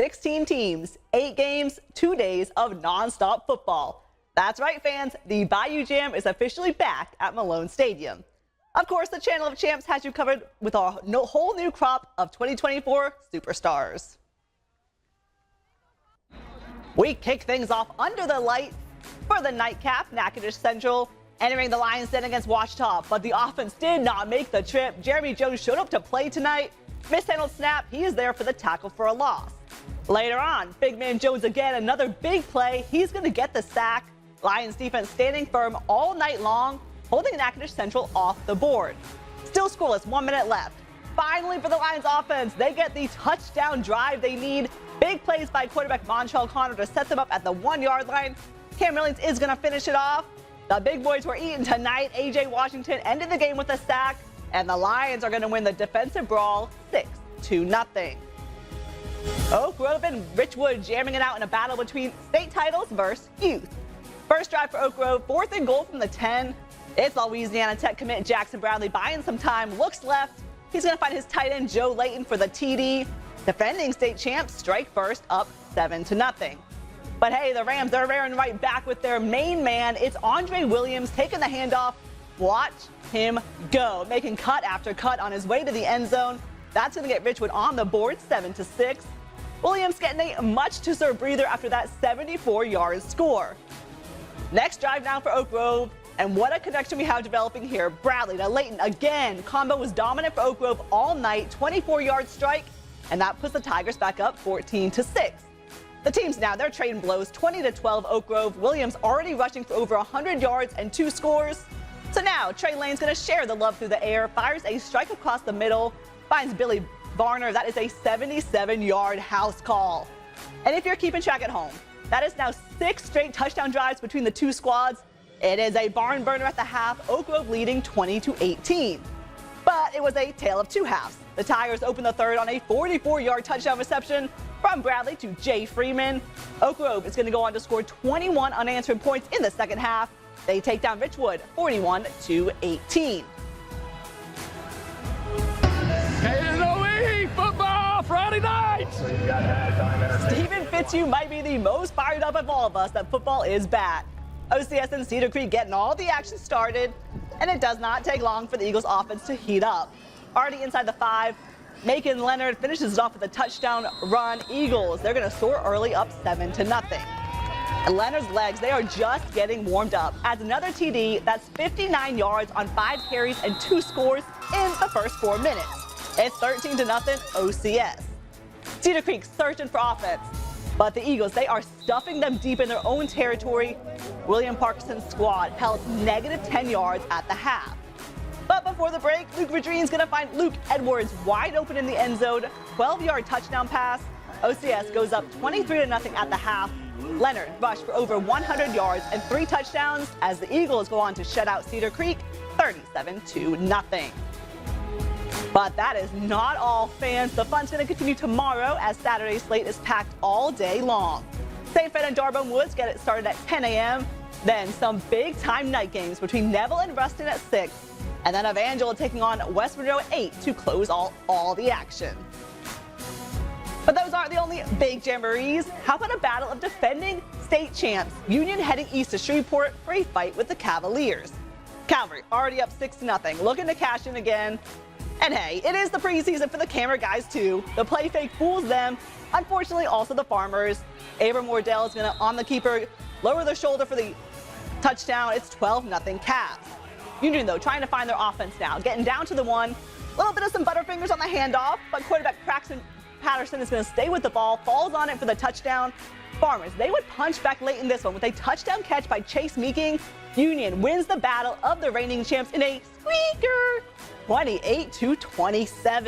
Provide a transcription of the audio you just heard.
16 teams, 8 games, 2 days of non-stop football. That's right, fans. The Bayou Jam is officially back at Malone Stadium. Of course, the Channel of Champs has you covered with a whole new crop of 2024 superstars. We kick things off under the light for the nightcap. Natchitoches Central entering the Lions' Den against Ouachita, but the offense did not make the trip. Jeremy Jones showed up to play tonight. Mishandled snap. He is there for the tackle for a loss. Later on, big man Jones again, another big play. He's going to get the sack. Lions defense standing firm all night long, holding Natchitoches Central off the board. Still scoreless, 1 minute left. Finally, for the Lions offense, they get the touchdown drive they need. Big plays by quarterback Montrell Connor to set them up at the 1 yard line. Cam Williams is going to finish it off. The big boys were eating tonight. A.J. Washington ended the game with a sack, and the Lions are going to win the defensive brawl 6-0. Oak Grove and Richwood jamming it out in a battle between state titles versus youth. First drive for Oak Grove, 4th and goal from the 10. It's Louisiana Tech commit Jackson Bradley buying some time, looks left. He's going to find his tight end Joe Layton for the TD. Defending state champs strike first, up 7-0. But hey, the Rams, they're raring right back with their main man. It's Andre Williams taking the handoff. Watch him go, making cut after cut on his way to the end zone. That's going to get Richwood on the board, 7-6. Williams getting a much-deserved breather after that 74-yard score. Next drive now for Oak Grove, and what a connection we have developing here. Bradley to Layton again. Combo was dominant for Oak Grove all night, 24-yard strike, and that puts the Tigers back up 14-6. The teams now, they're trading blows, 20-12 Oak Grove. Williams already rushing for over 100 yards and 2 scores. So now Trey Lane's going to share the love through the air, fires a strike across the middle, finds Billy Varner. That is a 77-yard house call. And if you're keeping track at home, that is now 6 straight touchdown drives between the two squads. It is a barn burner at the half, Oak Grove leading 20-18. But it was a tale of two halves. The Tigers opened the third on a 44-yard touchdown reception from Bradley to Jay Freeman. Oak Grove is going to go on to score 21 unanswered points in the second half. They take down Richwood 41-18. KNOE football Friday night. Stephen Fitzhugh might be the most fired up of all of us that football is back. OCS and Cedar Creek getting all the action started, and it does not take long for the Eagles offense to heat up. Already inside the 5, Macon Leonard finishes it off with a touchdown run. Eagles, they're going to soar early, up 7-0. And Leonard's legs, they are just getting warmed up. Adds another TD, that's 59 yards on 5 carries and 2 scores in the first 4 minutes. It's 13-0 OCS. Cedar Creek searching for offense, but the Eagles, they are stuffing them deep in their own territory. William Parkinson's squad held -10 yards at the half. But before the break, Luke Vadrine's going to find Luke Edwards wide open in the end zone. 12-yard touchdown pass. OCS goes up 23-0 at the half. Leonard rushed for over 100 yards and 3 touchdowns as the Eagles go on to shut out Cedar Creek 37-0. But that is not all, fans. The fun's going to continue tomorrow as Saturday's slate is packed all day long. St. Fed and Jamb'n Woods get it started at 10 a.m. Then some big-time night games between Neville and Ruston at 6. And then Evangel taking on West Monroe at 8 to close all the action. But those aren't the only big jamborees. How about a battle of defending state champs? Union heading east to Shreveport for a fight with the Cavaliers. Calvary already up 6-0, looking to cash in again. And hey, it is the preseason for the camera guys too. The play fake fools them. Unfortunately, also the Farmers. Abram Wardell is going to, on the keeper, lower their shoulder for the touchdown. It's 12-0 Cavs. Union, though, trying to find their offense now. Getting down to the 1. A little bit of some butterfingers on the handoff, but quarterback Braxton Patterson is going to stay with the ball, falls on it for the touchdown. Farmers, they would punch back late in this one with a touchdown catch by Chase Meeking. Union wins the battle of the reigning champs in a squeaker, 28-27.